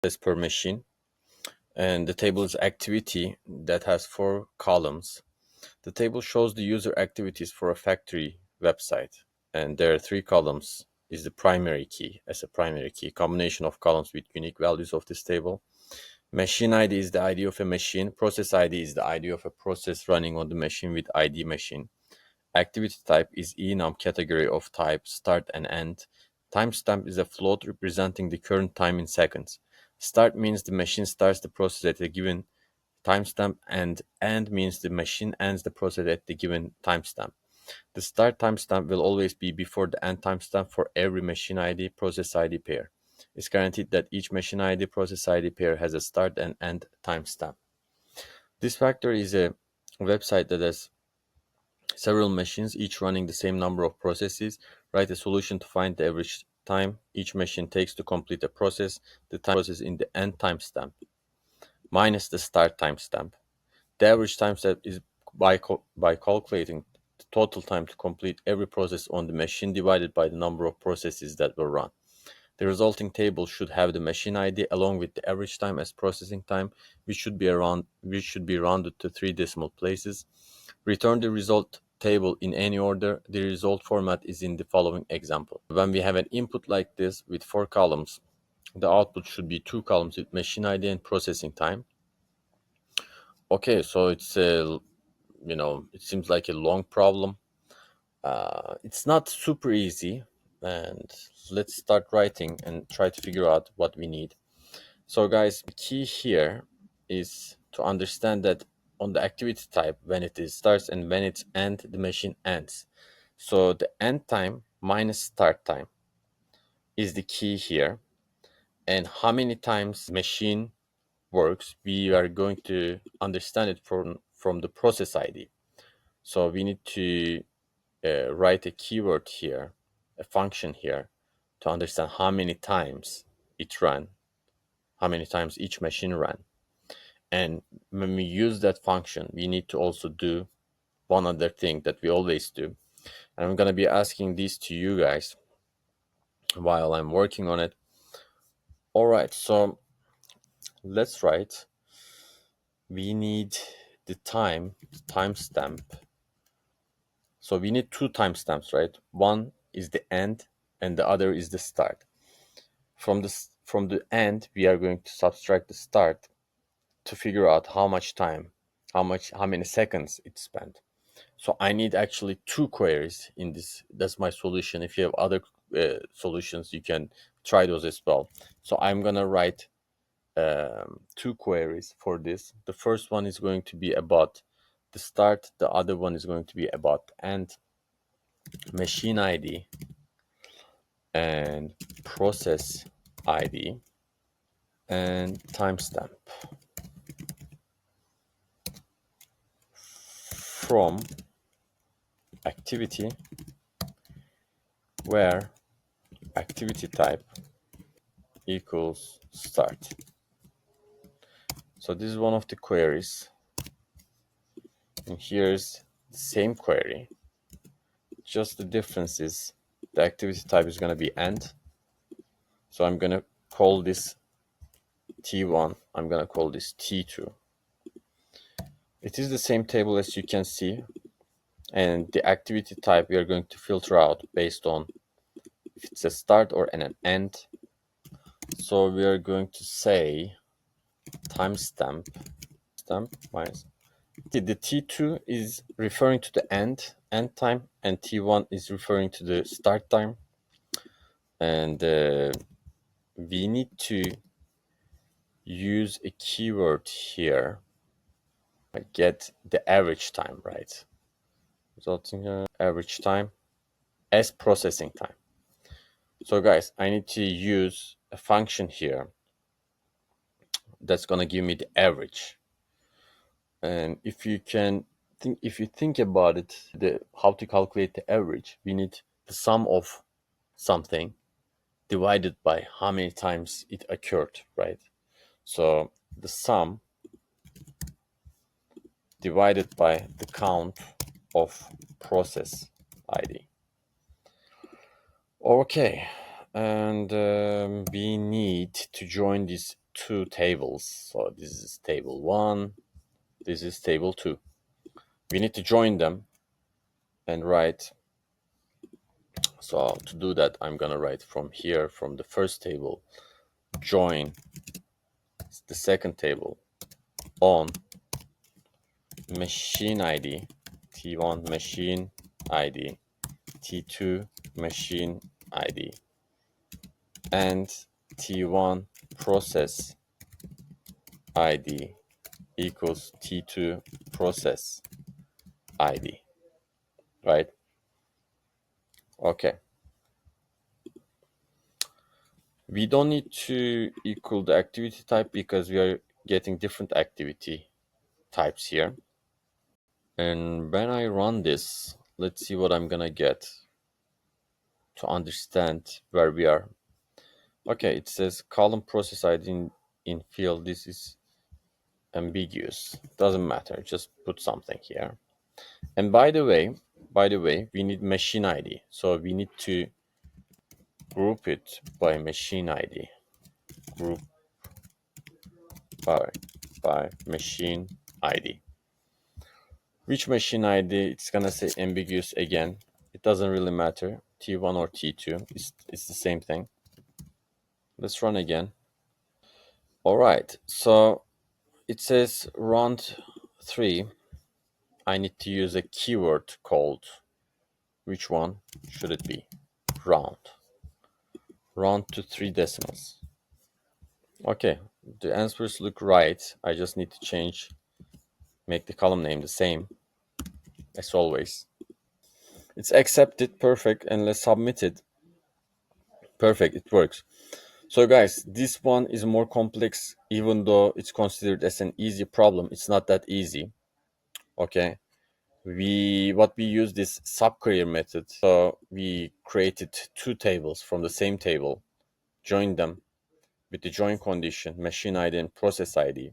per machine, and the table is activity that has 4 columns. The table shows the user activities for a factory website, and there are 3 columns is the primary key. As a primary key, combination of columns with unique values of this table. Machine ID is the ID of a machine. Process ID is the ID of a process running on the machine with ID machine. Activity type is enum, category of type start and end. Timestamp is a float representing the current time in seconds. Start means the machine starts the process at a given timestamp, and end means the machine ends the process at the given timestamp. The start timestamp will always be before the end timestamp for every machine ID process ID pair. It's guaranteed that each machine ID process ID pair has a start and end timestamp. This factory is a website that has several machines, each running the same number of processes. Write a solution to find the average time each machine takes to complete a process, the time process in the end timestamp, minus the start timestamp. The average timestamp is by calculating the total time to complete every process on the machine divided by the number of processes that were run. The resulting table should have the machine ID along with the average time as processing time, which should be rounded to 3 decimal places. Return the result table in any order. The result format is in the following example. When we have an input like this with 4 columns, the output should be 2 columns with machine ID and processing time. Okay, so it's a, it seems like a long problem. It's not super easy, and let's start writing and try to figure out what we need. So guys, the key here is to understand that on the activity type, when it is starts and when it's end, the machine ends. So the end time minus start time is the key here. And how many times machine works, we are going to understand it from the process ID. So we need to write a keyword here, a function here, to understand how many times it ran, how many times each machine ran. And when we use that function, we need to also do one other thing that we always do. And I'm going to be asking these to you guys while I'm working on it. All right, so let's write. We need the timestamp. So we need 2 timestamps, right? One is the end and the other is the start. From the end, we are going to subtract the start to figure out how much time, how many seconds it spent. So I need actually 2 queries in this. That's my solution. If you have other solutions, you can try those as well. So I'm gonna write 2 queries for this. The first one is going to be about the start. The other one is going to be about end. Machine ID and process ID and timestamp from activity where activity type equals start. So this is one of the queries, and here's the same query, just the difference is the activity type is going to be end. So I'm going to call this T1, I'm going to call this T2. It is the same table as you can see, and the activity type we are going to filter out based on if it's a start or an end. So we are going to say timestamp minus the T2 is referring to the end time, and T1 is referring to the start time. And we need to use a keyword here, get the average time, right? Resulting average time as processing time. So guys, I need to use a function here that's gonna give me the average. And if you think about it, how to calculate the average, we need the sum of something divided by how many times it occurred, right? So the sum divided by the count of process ID. Okay, and we need to join these two tables. So this is table 1, this is table 2. We need to join them and write. So to do that, I'm gonna write from here, from the first table, join the second table on machine ID, T1 machine ID, T2 machine ID, and T1 process ID equals T2 process ID, right? Okay. We don't need to equal the activity type because we are getting different activity types here. And when I run this, let's see what I'm gonna get to understand where we are. Okay, it says column process ID in field. This is ambiguous. Doesn't matter. Just put something here. And by the way, we need machine ID. So we need to group it by machine ID. Group by machine ID. Which machine ID? It's gonna say ambiguous again. It doesn't really matter. T1 or T2. It's the same thing. Let's run again. All right. So it says round 3. I need to use a keyword called, which one should it be? Round. Round to 3 decimals. Okay, the answers look right. I just need to make the column name the same as always. It's accepted, perfect, and let's submit it. Perfect, it works. So guys, this one is more complex. Even though it's considered as an easy problem, it's not that easy. Okay, we use this subquery method. So we created two tables from the same table, joined them with the join condition, machine ID and process ID,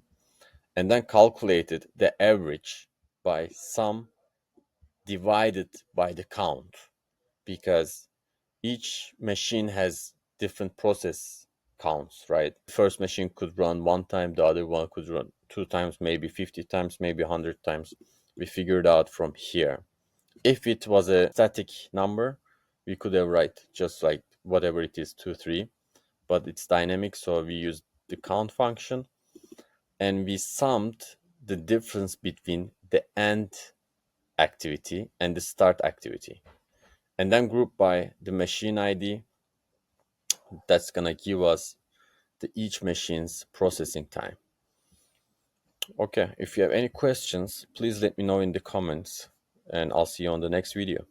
and then calculated the average by sum divided by the count, because each machine has different process counts, right? The first machine could run one time, the other one could run two times, maybe 50 times, maybe 100 times. We figured out from here. If it was a static number, we could have write just like whatever it is, 2, 3, but it's dynamic, so we used the count function and we summed the difference between the end activity and the start activity, and then grouped by the machine ID. That's gonna give us each machine's processing time. Okay, if you have any questions, please let me know in the comments, and I'll see you on the next video.